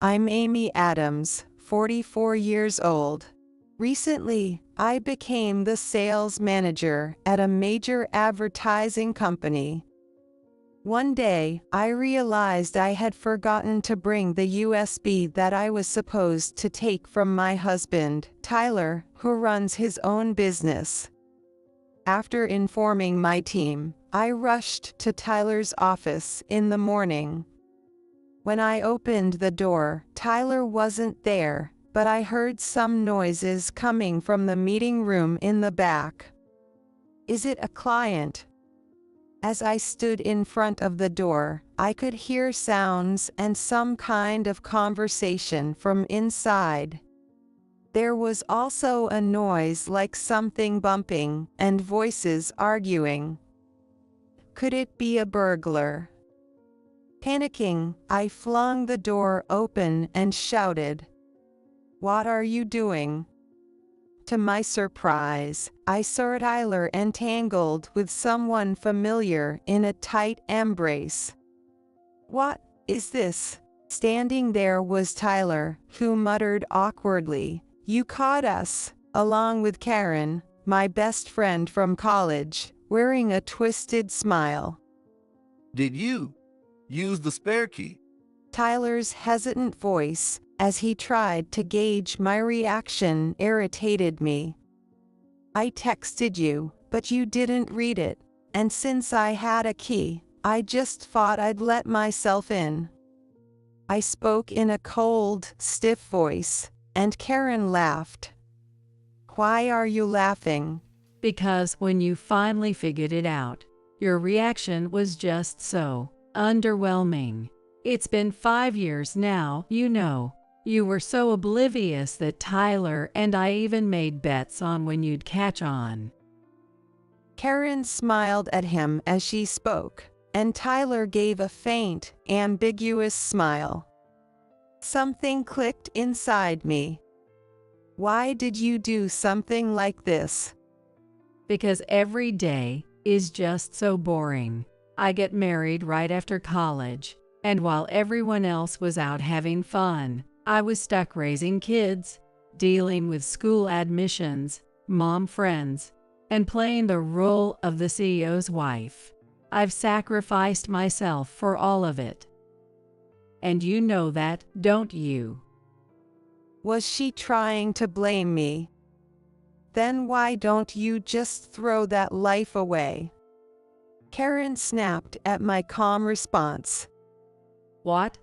I'm Amy Adams, 44 years old. Recently, I became the sales manager at a major advertising company. One day, I realized I had forgotten to bring the USB that I was supposed to take from my husband, Tyler, who runs his own business. After informing my team, I rushed to Tyler's office in the morning. When I opened the door, Tyler wasn't there, but I heard some noises coming from the meeting room in the back. Is it a client? As I stood in front of the door, I could hear sounds and some kind of conversation from inside. There was also a noise like something bumping and voices arguing. Could it be a burglar? Panicking, I flung the door open and shouted, "What are you doing?" To my surprise, I saw Tyler entangled with someone familiar in a tight embrace. "What is this?" Standing there was Tyler, who muttered awkwardly, "You caught us," along with Karen, my best friend from college, wearing a twisted smile. Did you use the spare key? Tyler's hesitant voice, as he tried to gauge my reaction, irritated me. "I texted you, but you didn't read it, and since I had a key, I just thought I'd let myself in." I spoke in a cold, stiff voice, and Karen laughed. "Why are you laughing?" Because when you finally figured it out, your reaction was just so underwhelming. It's been 5 years now, you know. You were so oblivious that Tyler and I even made bets on when you'd catch on. Karen smiled at him as she spoke, and Tyler gave a faint, ambiguous smile. Something clicked inside me. Why did you do something like this? Because every day is just so boring. I get married right after college, and while everyone else was out having fun, I was stuck raising kids, dealing with school admissions, mom friends, and playing the role of the CEO's wife. I've sacrificed myself for all of it. And you know that, don't you? Was she trying to blame me? Then why don't you just throw that life away? Karen snapped at my calm response. What?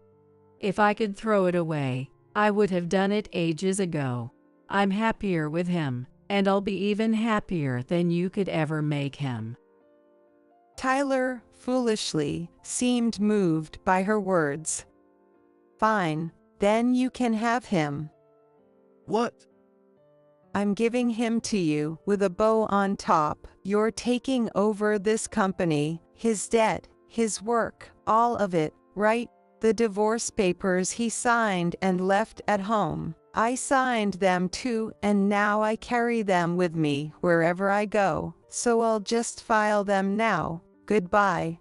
If I could throw it away, I would have done it ages ago. I'm happier with him, and I'll be even happier than you could ever make him. Tyler, foolishly, seemed moved by her words. Fine, then you can have him. What? I'm giving him to you with a bow on top. You're taking over this company, his debt, his work, all of it, right? The divorce papers he signed and left at home. I signed them too, and now I carry them with me wherever I go, so I'll just file them now. Goodbye.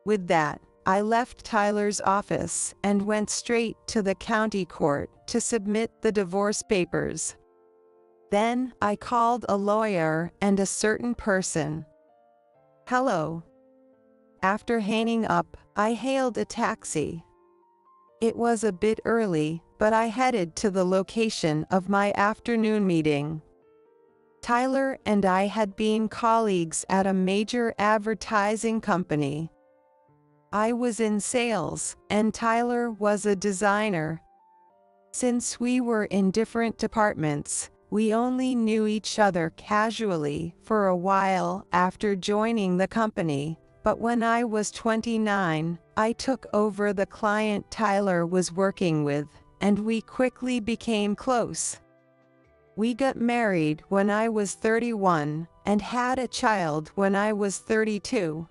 With that, I left Tyler's office and went straight to the county court to submit the divorce papers. Then, I called a lawyer and a certain person. Hello. After hanging up, I hailed a taxi. It was a bit early, but I headed to the location of my afternoon meeting. Tyler and I had been colleagues at a major advertising company. I was in sales, and Tyler was a designer. Since we were in different departments, we only knew each other casually for a while after joining the company, but when I was 29, I took over the client Tyler was working with, and we quickly became close. We got married when I was 31, and had a child when I was 32.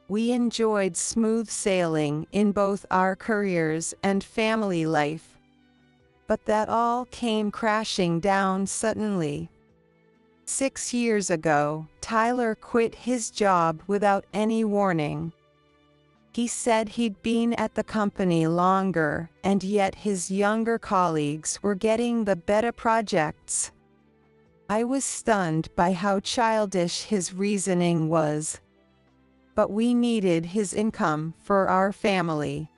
We enjoyed smooth sailing in both our careers and family life. But that all came crashing down suddenly. 6 years ago, Tyler quit his job without any warning. He said he'd been at the company longer, and yet his younger colleagues were getting the better projects. I was stunned by how childish his reasoning was. But we needed his income for our family.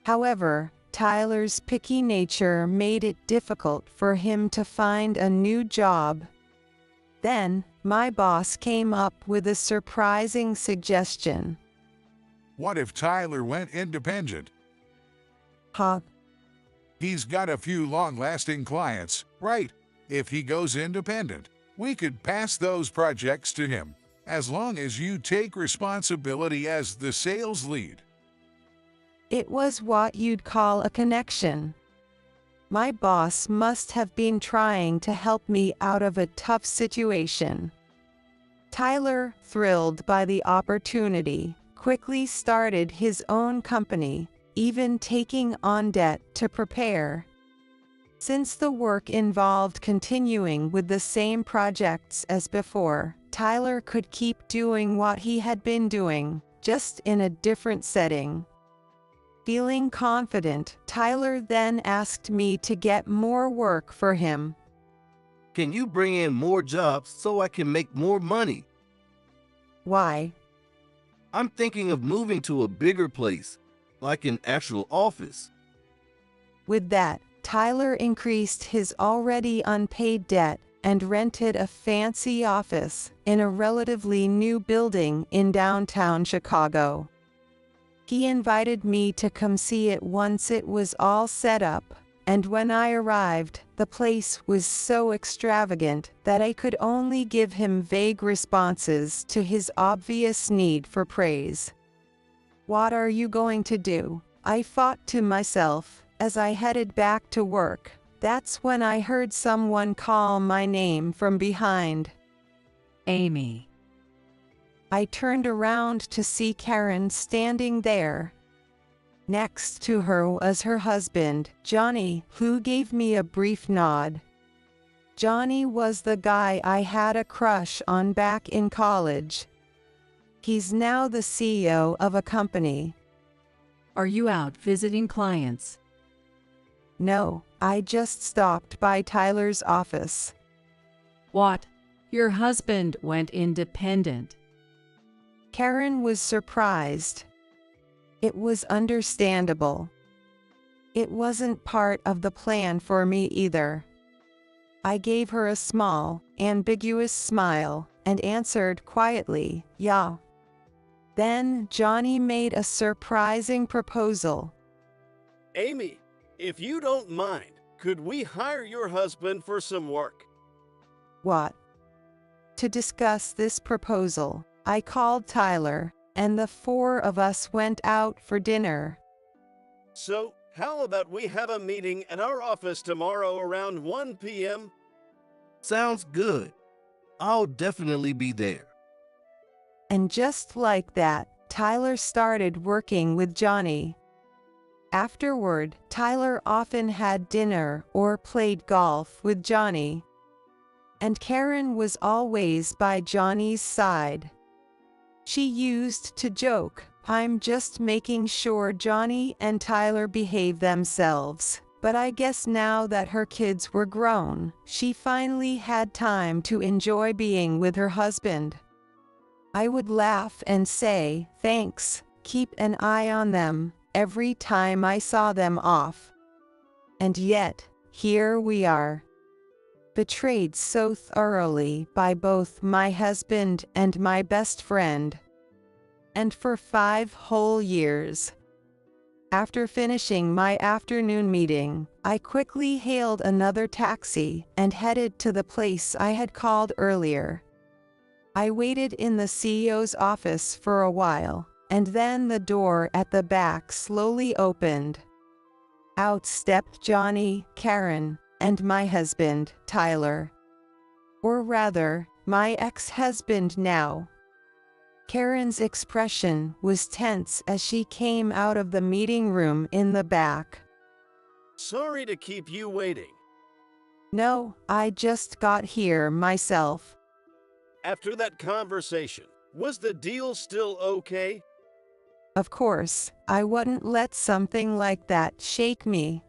However, Tyler's picky nature made it difficult for him to find a new job. Then, my boss came up with a surprising suggestion. What if Tyler went independent? Huh? He's got a few long-lasting clients, right? If he goes independent, we could pass those projects to him, as long as you take responsibility as the sales lead. It was what you'd call a connection. My boss must have been trying to help me out of a tough situation. Tyler, thrilled by the opportunity, quickly started his own company, even taking on debt to prepare. Since the work involved continuing with the same projects as before, Tyler could keep doing what he had been doing, just in a different setting. Feeling confident, Tyler then asked me to get more work for him. Can you bring in more jobs so I can make more money? Why? I'm thinking of moving to a bigger place, like an actual office. With that, Tyler increased his already unpaid debt and rented a fancy office in a relatively new building in downtown Chicago. He invited me to come see it once it was all set up, and when I arrived, the place was so extravagant that I could only give him vague responses to his obvious need for praise. "What are you going to do?" I thought to myself as I headed back to work. That's when I heard someone call my name from behind. Amy. I turned around to see Karen standing there. Next to her was her husband, Johnny, who gave me a brief nod. Johnny was the guy I had a crush on back in college. He's now the CEO of a company. Are you out visiting clients? No, I just stopped by Tyler's office. What? Your husband went independent. Karen was surprised. It was understandable. It wasn't part of the plan for me either. I gave her a small, ambiguous smile and answered quietly, "Yeah." Then Johnny made a surprising proposal. Amy, if you don't mind, could we hire your husband for some work? What? To discuss this proposal, I called Tyler, and the four of us went out for dinner. So, how about we have a meeting at our office tomorrow around 1 p.m.? Sounds good. I'll definitely be there. And just like that, Tyler started working with Johnny. Afterward, Tyler often had dinner or played golf with Johnny. And Karen was always by Johnny's side. She used to joke, "I'm just making sure Johnny and Tyler behave themselves." But I guess now that her kids were grown, she finally had time to enjoy being with her husband. I would laugh and say, "Thanks, keep an eye on them," every time I saw them off. And yet, here we are. Betrayed so thoroughly by both my husband and my best friend. And for 5 whole years. After finishing my afternoon meeting, I quickly hailed another taxi and headed to the place I had called earlier. I waited in the CEO's office for a while, and then the door at the back slowly opened. Out stepped Johnny, Karen, and my husband, Tyler. Or rather, my ex-husband now. Karen's expression was tense as she came out of the meeting room in the back. Sorry to keep you waiting. No, I just got here myself. After that conversation, was the deal still okay? Of course, I wouldn't let something like that shake me.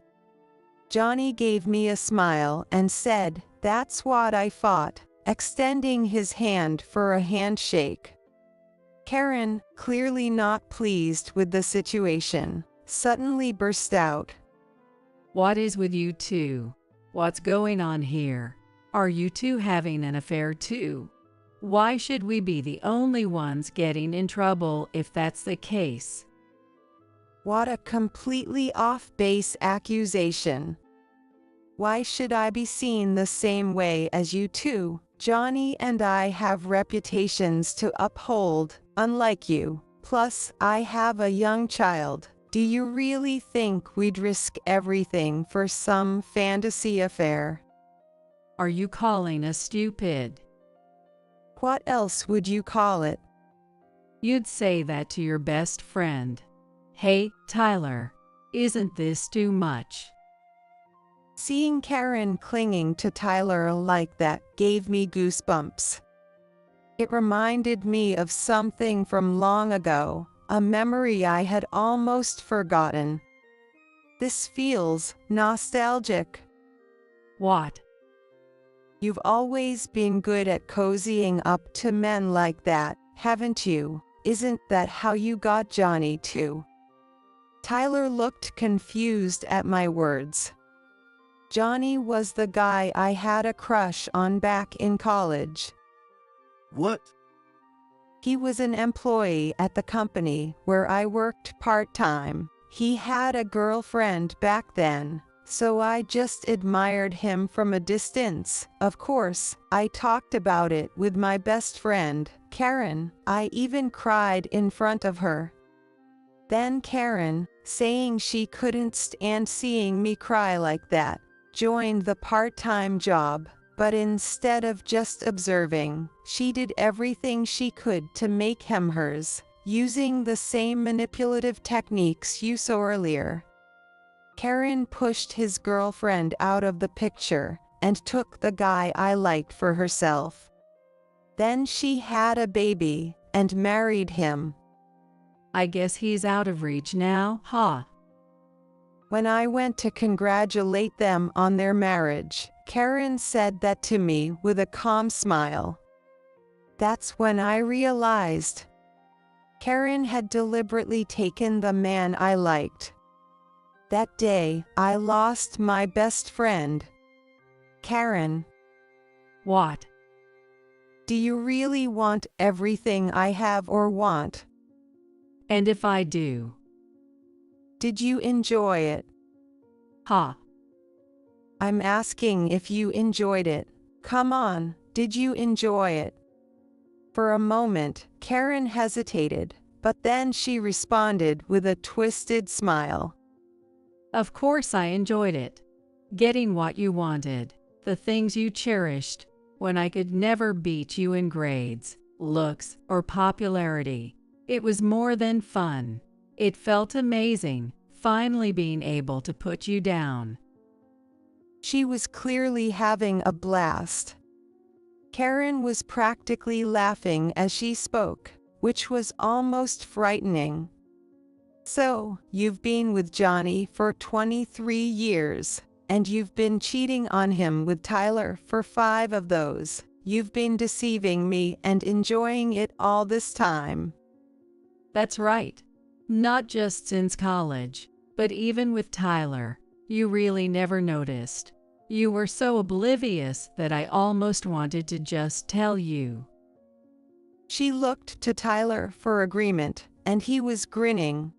Johnny gave me a smile and said, "That's what I thought," extending his hand for a handshake. Karen, clearly not pleased with the situation, suddenly burst out. What is with you two? What's going on here? Are you two having an affair too? Why should we be the only ones getting in trouble if that's the case? What a completely off-base accusation. Why should I be seen the same way as you two? Johnny and I have reputations to uphold, unlike you. Plus, I have a young child. Do you really think we'd risk everything for some fantasy affair? Are you calling us stupid? What else would you call it? You'd say that to your best friend. Hey, Tyler, isn't this too much? Seeing Karen clinging to Tyler like that gave me goosebumps. It reminded me of something from long ago, a memory I had almost forgotten. This feels nostalgic. What? You've always been good at cozying up to men like that, haven't you? Isn't that how you got Johnny too? Tyler looked confused at my words. Johnny was the guy I had a crush on back in college. What? He was an employee at the company where I worked part-time. He had a girlfriend back then, so I just admired him from a distance. Of course, I talked about it with my best friend, Karen. I even cried in front of her. Then Karen, saying she couldn't stand seeing me cry like that, joined the part-time job. But instead of just observing, she did everything she could to make him hers, using the same manipulative techniques you saw earlier. Karen pushed his girlfriend out of the picture and took the guy I liked for herself. Then she had a baby and married him. I guess he's out of reach now, huh? When I went to congratulate them on their marriage, Karen said that to me with a calm smile. That's when I realized Karen had deliberately taken the man I liked. That day, I lost my best friend. Karen. What? Do you really want everything I have or want? And if I do? Did you enjoy it? Ha. I'm asking if you enjoyed it. Come on, did you enjoy it? For a moment, Karen hesitated, but then she responded with a twisted smile. Of course I enjoyed it. Getting what you wanted, the things you cherished, when I could never beat you in grades, looks, or popularity. It was more than fun. It felt amazing, finally being able to put you down. She was clearly having a blast. Karen was practically laughing as she spoke, which was almost frightening. So, you've been with Johnny for 23 years, and you've been cheating on him with Tyler for 5 of those. You've been deceiving me and enjoying it all this time. That's right. Not just since college, but even with Tyler, you really never noticed. You were so oblivious that I almost wanted to just tell you. She looked to Tyler for agreement, and he was grinning.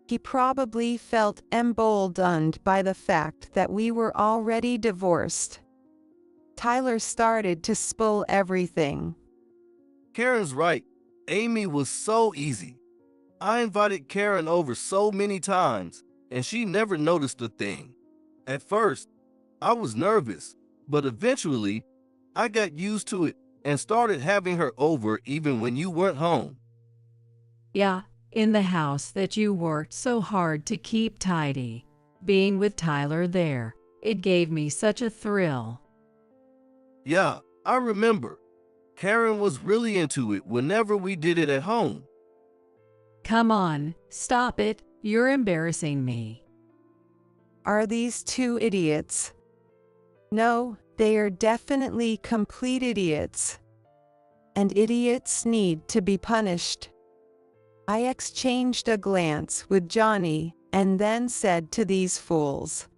He probably felt emboldened by the fact that we were already divorced. Tyler started to spill everything. Karen's right. Amy was so easy. I invited Karen over so many times, and she never noticed a thing. At first, I was nervous, but eventually, I got used to it and started having her over even when you weren't home. Yeah, in the house that you worked so hard to keep tidy. Being with Tyler there, it gave me such a thrill. Yeah, I remember. Karen was really into it whenever we did it at home. Come on, stop it, you're embarrassing me. Are these two idiots? No, they are definitely complete idiots. And idiots need to be punished. I exchanged a glance with Johnny and then said to these fools,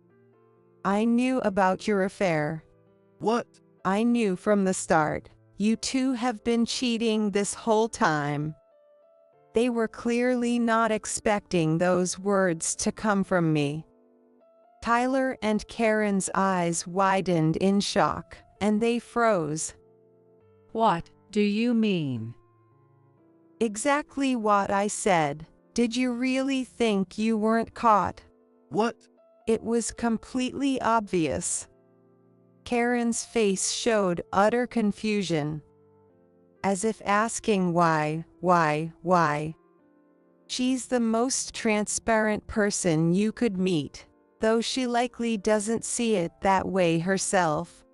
I knew about your affair. What? I knew from the start. You two have been cheating this whole time. They were clearly not expecting those words to come from me. Tyler and Karen's eyes widened in shock, and they froze. What do you mean? Exactly what I said. Did you really think you weren't caught? What? It was completely obvious. Karen's face showed utter confusion, as if asking why. She's the most transparent person you could meet, though she likely doesn't see it that way herself.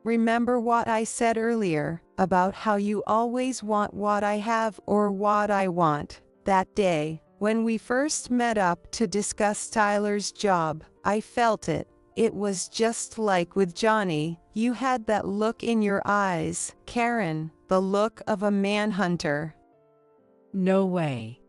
Remember what I said earlier about how you always want what I have or what I want? That day, when we first met up to discuss Tyler's job, I felt it. It was just like with Johnny. You had that look in your eyes, Karen, the look of a manhunter. No way.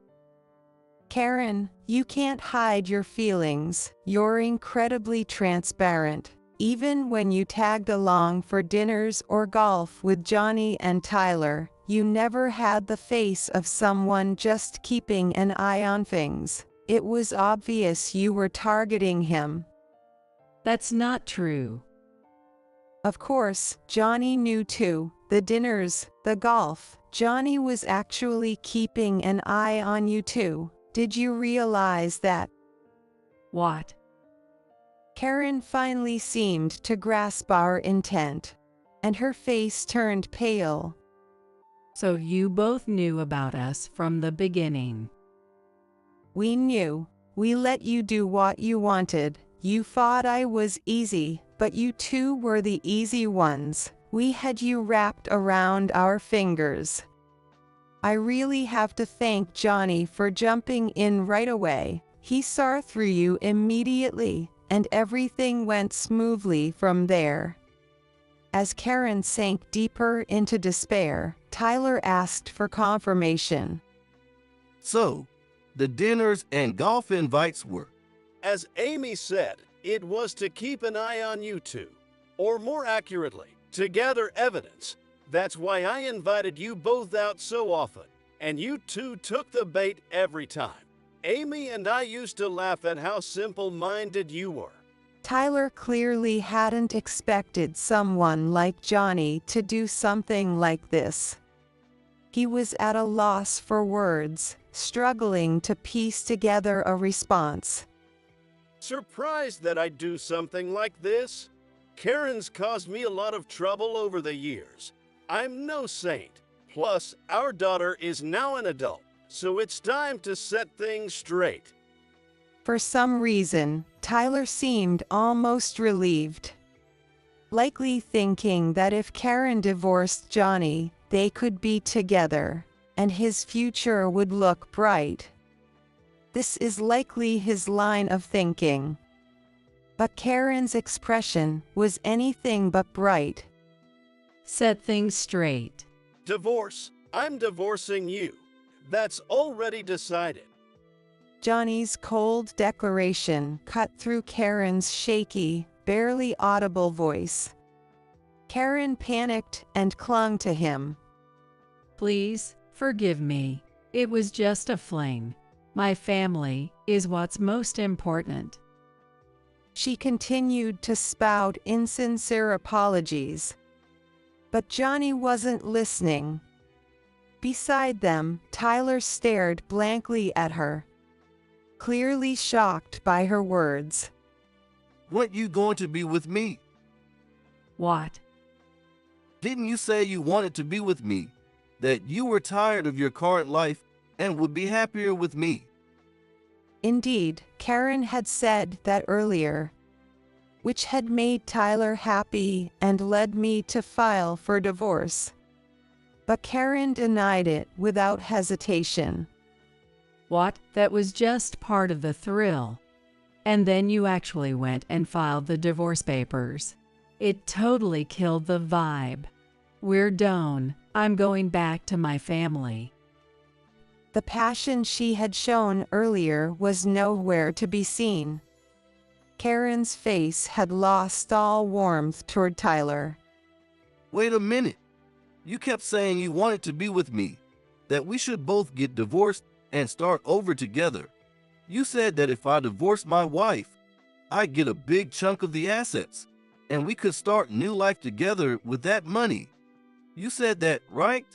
Karen, you can't hide your feelings. You're incredibly transparent. Even when you tagged along for dinners or golf with Johnny and Tyler, you never had the face of someone just keeping an eye on things. It was obvious you were targeting him. That's not true. Of course, Johnny knew too. The dinners, the golf. Johnny was actually keeping an eye on you too. Did you realize that? What? Karen finally seemed to grasp our intent, and her face turned pale. So you both knew about us from the beginning. We knew. We let you do what you wanted. You thought I was easy, but you two were the easy ones. We had you wrapped around our fingers. I really have to thank Johnny for jumping in right away. He saw through you immediately, and everything went smoothly from there. As Karen sank deeper into despair, Tyler asked for confirmation. So, the dinners and golf invites were? As Amy said, it was to keep an eye on you two. Or more accurately, to gather evidence. That's why I invited you both out so often. And you two took the bait every time. Amy and I used to laugh at how simple-minded you were. Tyler clearly hadn't expected someone like Johnny to do something like this. He was at a loss for words, struggling to piece together a response. Surprised that I'd do something like this? Karen's caused me a lot of trouble over the years. I'm no saint. Plus, our daughter is now an adult, so it's time to set things straight. For some reason, Tyler seemed almost relieved. Likely thinking that if Karen divorced Johnny, they could be together, and his future would look bright. This is likely his line of thinking. But Karen's expression was anything but bright. Set things straight. Divorce. I'm divorcing you. That's already decided. Johnny's cold declaration cut through Karen's shaky, barely audible voice. Karen panicked and clung to him. Please, forgive me. It was just a fling. My family is what's most important. She continued to spout insincere apologies. But Johnny wasn't listening. Beside them, Tyler stared blankly at her, clearly shocked by her words. Weren't you going to be with me? What? Didn't you say you wanted to be with me? That you were tired of your current life and would be happier with me? Indeed, Karen had said that earlier, which had made Tyler happy and led me to file for divorce. But Karen denied it without hesitation. What? That was just part of the thrill. And then you actually went and filed the divorce papers. It totally killed the vibe. We're done. I'm going back to my family. The passion she had shown earlier was nowhere to be seen. Karen's face had lost all warmth toward Tyler. Wait a minute. You kept saying you wanted to be with me, that we should both get divorced and start over together. You said that if I divorced my wife, I'd get a big chunk of the assets, and we could start new life together with that money. You said that, right?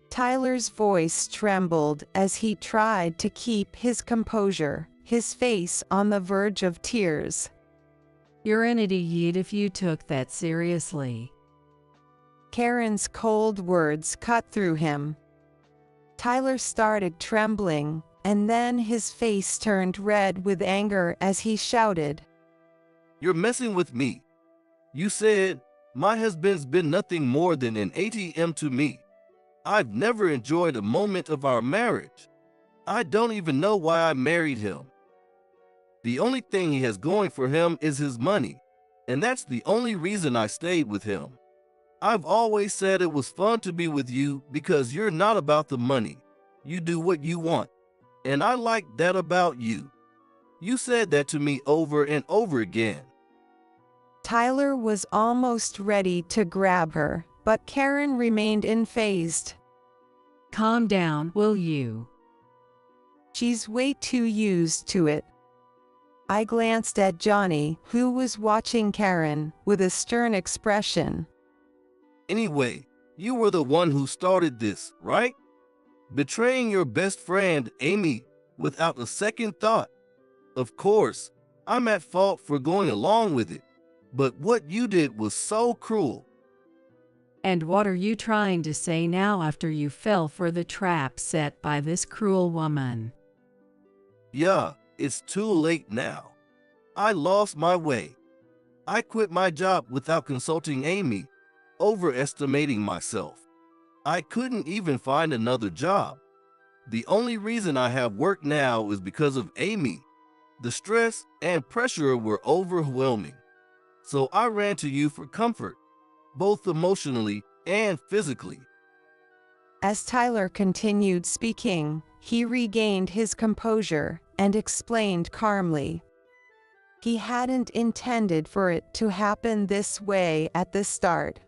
Tyler's voice trembled as he tried to keep his composure, his face on the verge of tears. You're an idiot if you took that seriously. Karen's cold words cut through him. Tyler started trembling, and then his face turned red with anger as he shouted, You're messing with me. You said, my husband's been nothing more than an ATM to me. I've never enjoyed a moment of our marriage. I don't even know why I married him. The only thing he has going for him is his money, and that's the only reason I stayed with him. I've always said it was fun to be with you because you're not about the money. You do what you want, and I like that about you. You said that to me over and over again. Tyler was almost ready to grab her, but Karen remained unfazed. Calm down, will you? She's way too used to it. I glanced at Johnny, who was watching Karen, with a stern expression. Anyway, you were the one who started this, right? Betraying your best friend, Amy, without a second thought. Of course, I'm at fault for going along with it, but what you did was so cruel. And what are you trying to say now after you fell for the trap set by this cruel woman? Yeah, it's too late now. I lost my way. I quit my job without consulting Amy, overestimating myself. I couldn't even find another job. The only reason I have work now is because of Amy. The stress and pressure were overwhelming. So I ran to you for comfort, both emotionally and physically. As Tyler continued speaking, he regained his composure and explained calmly. He hadn't intended for it to happen this way at the start.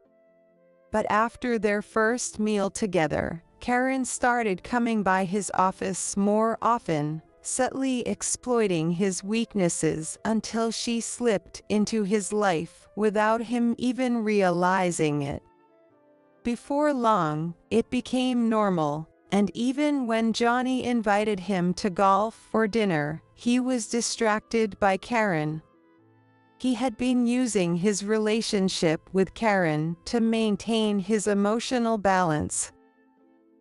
But after their first meal together, Karen started coming by his office more often, subtly exploiting his weaknesses until she slipped into his life without him even realizing it. Before long, it became normal, and even when Johnny invited him to golf or dinner, he was distracted by Karen. He had been using his relationship with Karen to maintain his emotional balance.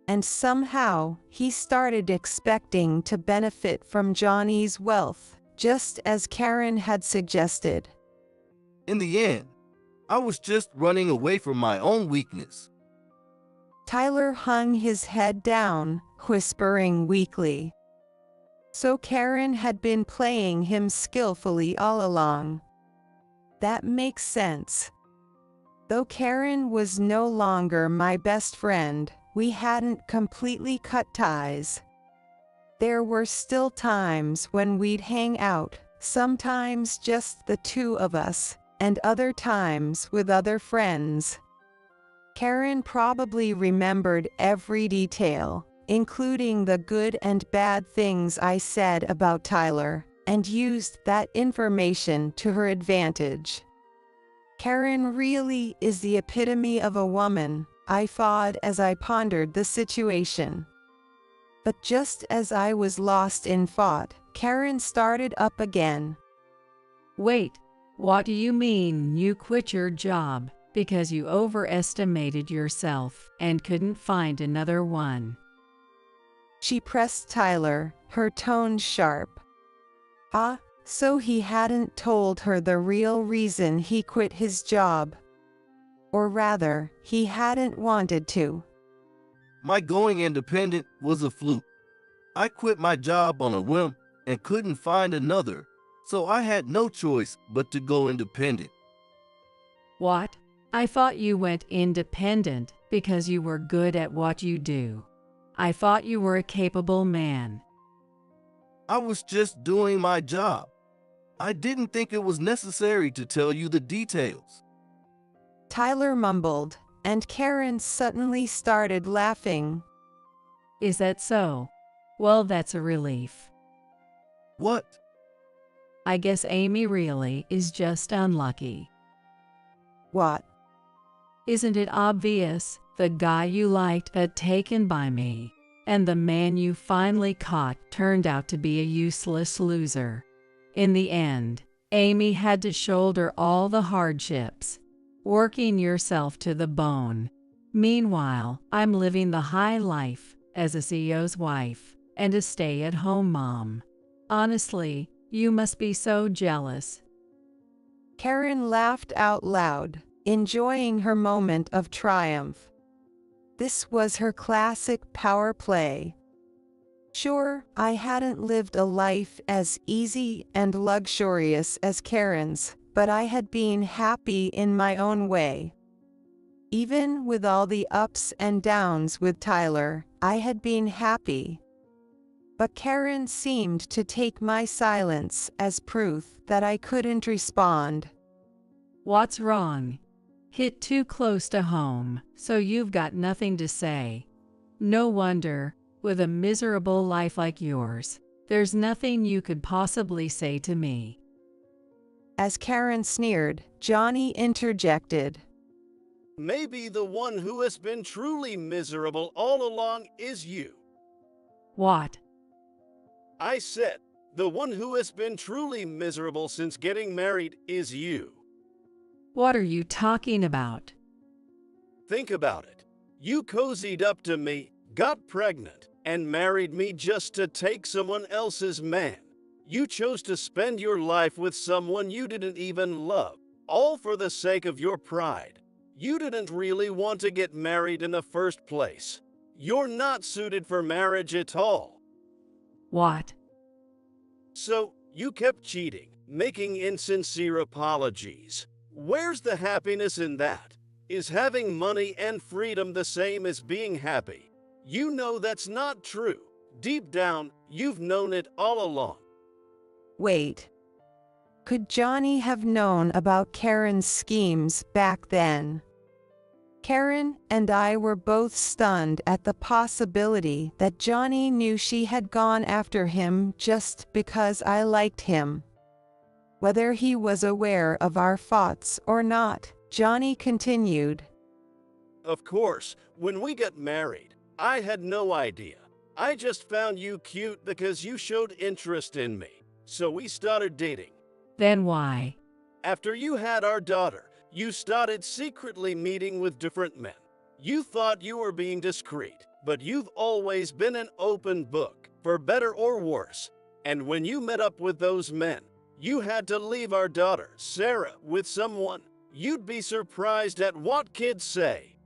And somehow, he started expecting to benefit from Johnny's wealth, just as Karen had suggested. In the end, I was just running away from my own weakness. Tyler hung his head down, whispering weakly. So Karen had been playing him skillfully all along. That makes sense. Though Karen was no longer my best friend, we hadn't completely cut ties. There were still times when we'd hang out, sometimes just the two of us, and other times with other friends. Karen probably remembered every detail, including the good and bad things I said about Tyler, and used that information to her advantage. Karen really is the epitome of a woman, I thought as I pondered the situation. But just as I was lost in thought, Karen started up again. Wait, what do you mean you quit your job because you overestimated yourself and couldn't find another one? She pressed Tyler, her tone sharp. So he hadn't told her the real reason he quit his job. Or rather, he hadn't wanted to. My going independent was a fluke. I quit my job on a whim and couldn't find another, so I had no choice but to go independent. What? I thought you went independent because you were good at what you do. I thought you were a capable man. I was just doing my job. I didn't think it was necessary to tell you the details. Tyler mumbled, and Karen suddenly started laughing. Is that so? Well, that's a relief. What? I guess Amy really is just unlucky. What? Isn't it obvious? The guy you liked got taken by me, and the man you finally caught turned out to be a useless loser. In the end, Amy had to shoulder all the hardships, working yourself to the bone. Meanwhile, I'm living the high life as a CEO's wife and a stay-at-home mom. Honestly, you must be so jealous. Karen laughed out loud, enjoying her moment of triumph. This was her classic power play. Sure, I hadn't lived a life as easy and luxurious as Karen's, but I had been happy in my own way. Even with all the ups and downs with Tyler, I had been happy. But Karen seemed to take my silence as proof that I couldn't respond. What's wrong? Hit too close to home, so you've got nothing to say. No wonder, with a miserable life like yours, there's nothing you could possibly say to me. As Karen sneered, Johnny interjected. Maybe the one who has been truly miserable all along is you. What? I said, the one who has been truly miserable since getting married is you. What are you talking about? Think about it. You cozied up to me, got pregnant, and married me just to take someone else's man. You chose to spend your life with someone you didn't even love, all for the sake of your pride. You didn't really want to get married in the first place. You're not suited for marriage at all. What? So, you kept cheating, making insincere apologies. Where's the happiness in that? Is having money and freedom the same as being happy? You know that's not true. Deep down, you've known it all along. Wait. Could Johnny have known about Karen's schemes back then? Karen and I were both stunned at the possibility that Johnny knew she had gone after him just because I liked him. Whether he was aware of our thoughts or not, Johnny continued. Of course, when we got married, I had no idea. I just found you cute because you showed interest in me. So we started dating. Then why? After you had our daughter, you started secretly meeting with different men. You thought you were being discreet, but you've always been an open book, for better or worse. And when you met up with those men, you had to leave our daughter, Sarah, with someone. You'd be surprised at what kids say.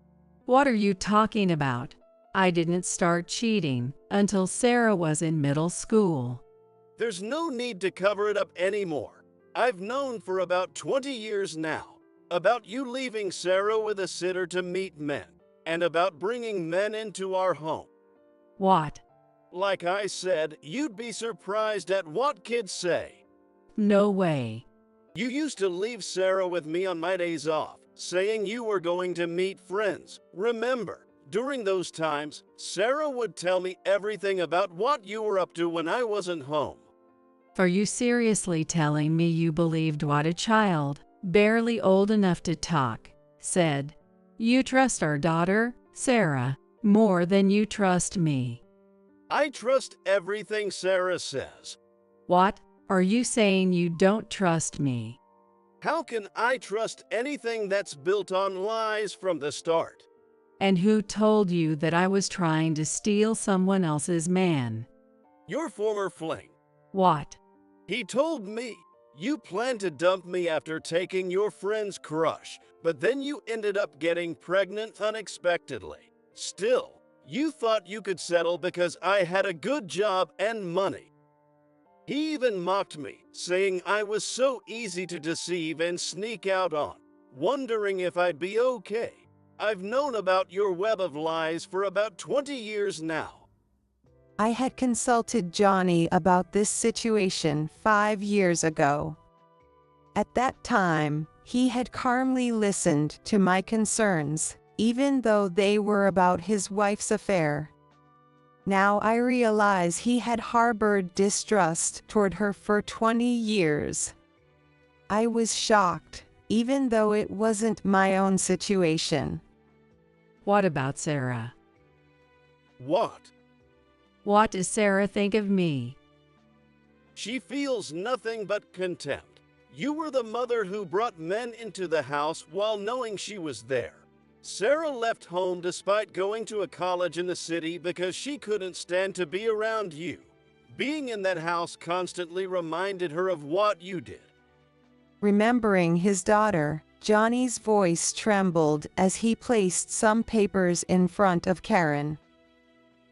What are you talking about? I didn't start cheating until Sarah was in middle school. There's no need to cover it up anymore. I've known for about 20 years now about you leaving Sarah with a sitter to meet men, and about bringing men into our home. What? Like I said, you'd be surprised at what kids say. No way. You used to leave Sarah with me on my days off, saying you were going to meet friends. Remember, during those times, Sarah would tell me everything about what you were up to when I wasn't home. Are you seriously telling me you believed what a child, barely old enough to talk, said? You trust our daughter, Sarah, more than you trust me. I trust everything Sarah says. What? Are you saying you don't trust me? How can I trust anything that's built on lies from the start? And who told you that I was trying to steal someone else's man? Your former fling. What? He told me you planned to dump me after taking your friend's crush, but then you ended up getting pregnant unexpectedly. Still, You thought you could settle because I had a good job and money. He even mocked me, saying I was so easy to deceive and sneak out on, wondering if I'd be okay. I've known about your web of lies for about 20 years now. I had consulted Johnny about this situation 5 years ago. At that time, he had calmly listened to my concerns, even though they were about his wife's affair. Now I realize he had harbored distrust toward her for 20 years. I was shocked, even though it wasn't my own situation. What about Sarah? What? What does Sarah think of me? She feels nothing but contempt. You were the mother who brought men into the house while knowing she was there. Sarah left home despite going to a college in the city because she couldn't stand to be around you. Being in that house constantly reminded her of what you did. Remembering his daughter, Johnny's voice trembled as he placed some papers in front of Karen.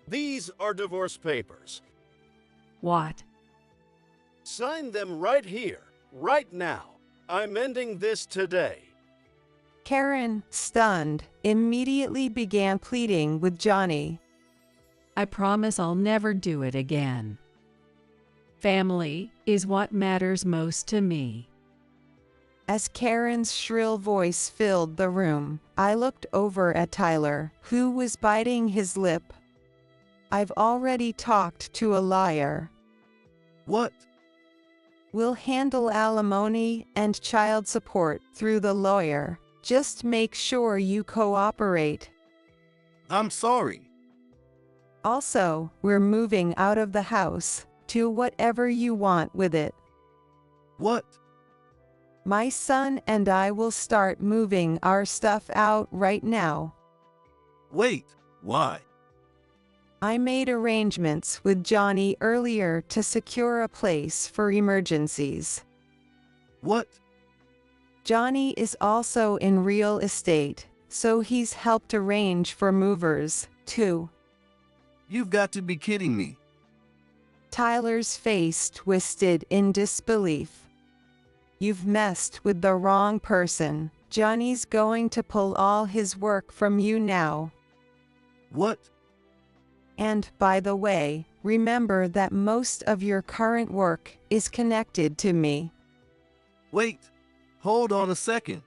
These are divorce papers. What? Sign them right here, right now. I'm ending this today. Karen, stunned, immediately began pleading with Johnny. I promise I'll never do it again. Family is what matters most to me. As Karen's shrill voice filled the room, I looked over at Tyler, who was biting his lip. I've already talked to a lawyer. What? We'll handle alimony and child support through the lawyer. Just make sure you cooperate. I'm sorry. Also, we're moving out of the house. Do whatever you want with it. What? My son and I will start moving our stuff out right now. Wait, why? I made arrangements with Johnny earlier to secure a place for emergencies. What? Johnny is also in real estate, so he's helped arrange for movers, too. You've got to be kidding me. Tyler's face twisted in disbelief. You've messed with the wrong person. Johnny's going to pull all his work from you now. What? And, by the way, remember that most of your current work is connected to me. Wait, hold on a second.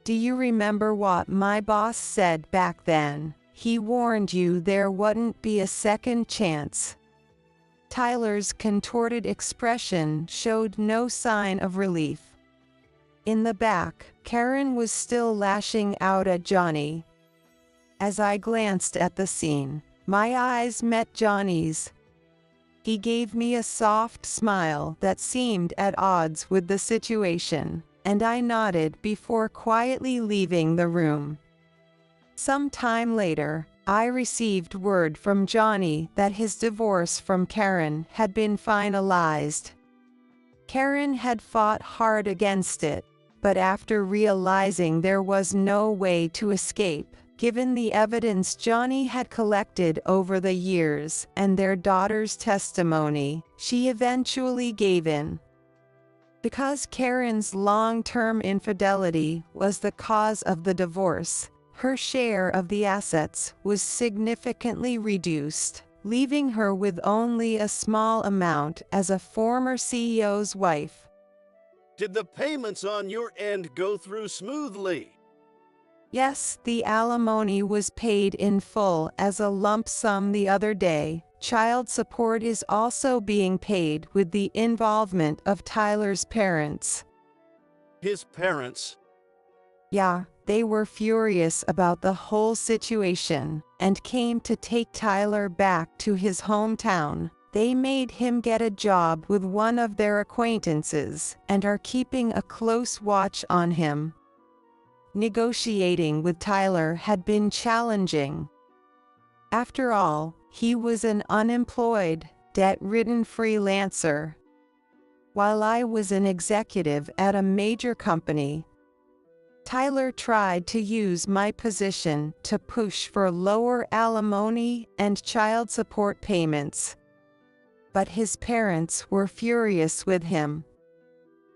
Do you remember what my boss said back then? He warned you there wouldn't be a second chance. Tyler's contorted expression showed no sign of relief. In the back, Karen was still lashing out at Johnny. As I glanced at the scene, my eyes met Johnny's. He gave me a soft smile that seemed at odds with the situation, and I nodded before quietly leaving the room. Some time later, I received word from Johnny that his divorce from Karen had been finalized. Karen had fought hard against it, but after realizing there was no way to escape, given the evidence Johnny had collected over the years and their daughter's testimony, she eventually gave in. Because Karen's long-term infidelity was the cause of the divorce, her share of the assets was significantly reduced, leaving her with only a small amount as a former CEO's wife. Did the payments on your end go through smoothly? Yes, the alimony was paid in full as a lump sum the other day. Child support is also being paid with the involvement of Tyler's parents. His parents? Yeah, they were furious about the whole situation and came to take Tyler back to his hometown. They made him get a job with one of their acquaintances and are keeping a close watch on him. Negotiating with Tyler had been challenging. After all, he was an unemployed, debt-ridden freelancer. While I was an executive at a major company, Tyler tried to use my position to push for lower alimony and child support payments. But his parents were furious with him.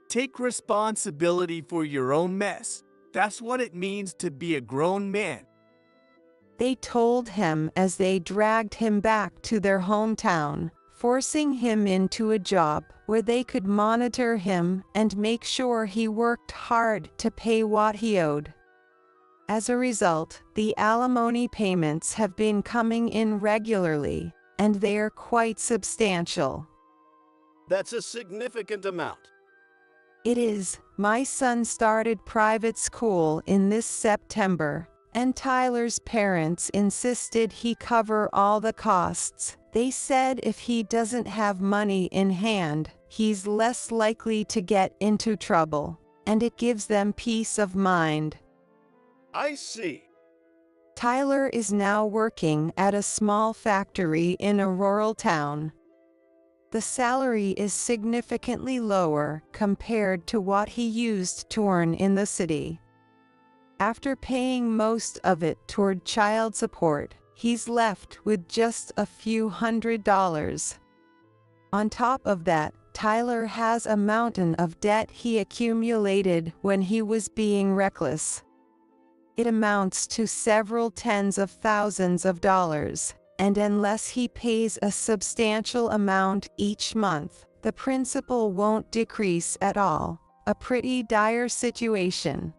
Take responsibility for your own mess. That's what it means to be a grown man. They told him as they dragged him back to their hometown, forcing him into a job where they could monitor him and make sure he worked hard to pay what he owed. As a result, the alimony payments have been coming in regularly, and they are quite substantial. That's a significant amount. It is. My son started private school in this September, and Tyler's parents insisted he cover all the costs. They said if he doesn't have money in hand, he's less likely to get into trouble, and it gives them peace of mind. I see. Tyler is now working at a small factory in a rural town. The salary is significantly lower compared to what he used to earn in the city. After paying most of it toward child support, he's left with just a few $100s. On top of that, Tyler has a mountain of debt he accumulated when he was being reckless. It amounts to several tens of thousands of dollars, and unless he pays a substantial amount each month, the principal won't decrease at all. A pretty dire situation.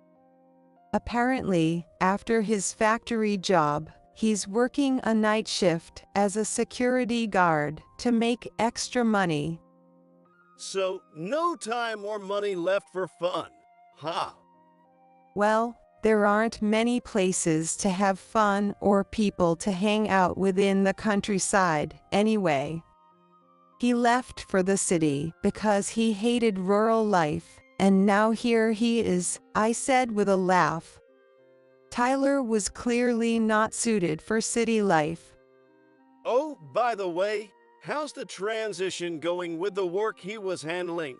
Apparently, after his factory job, he's working a night shift as a security guard to make extra money. So, no time or money left for fun, huh? Well, there aren't many places to have fun or people to hang out within the countryside, anyway. He left for the city because he hated rural life, and now here he is, I said with a laugh. Tyler was clearly not suited for city life. Oh, by the way, how's the transition going with the work he was handling?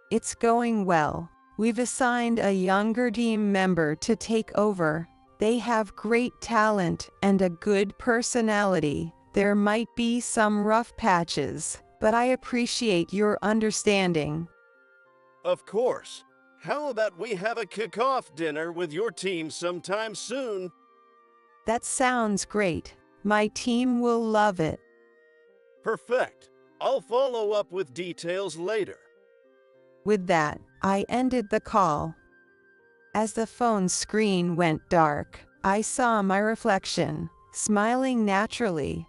It's going well. We've assigned a younger team member to take over. They have great talent and a good personality. There might be some rough patches, but I appreciate your understanding. Of course. How about we have a kick-off dinner with your team sometime soon? That sounds great. My team will love it. Perfect. I'll follow up with details later. With that, I ended the call. As the phone screen went dark, I saw my reflection, smiling naturally,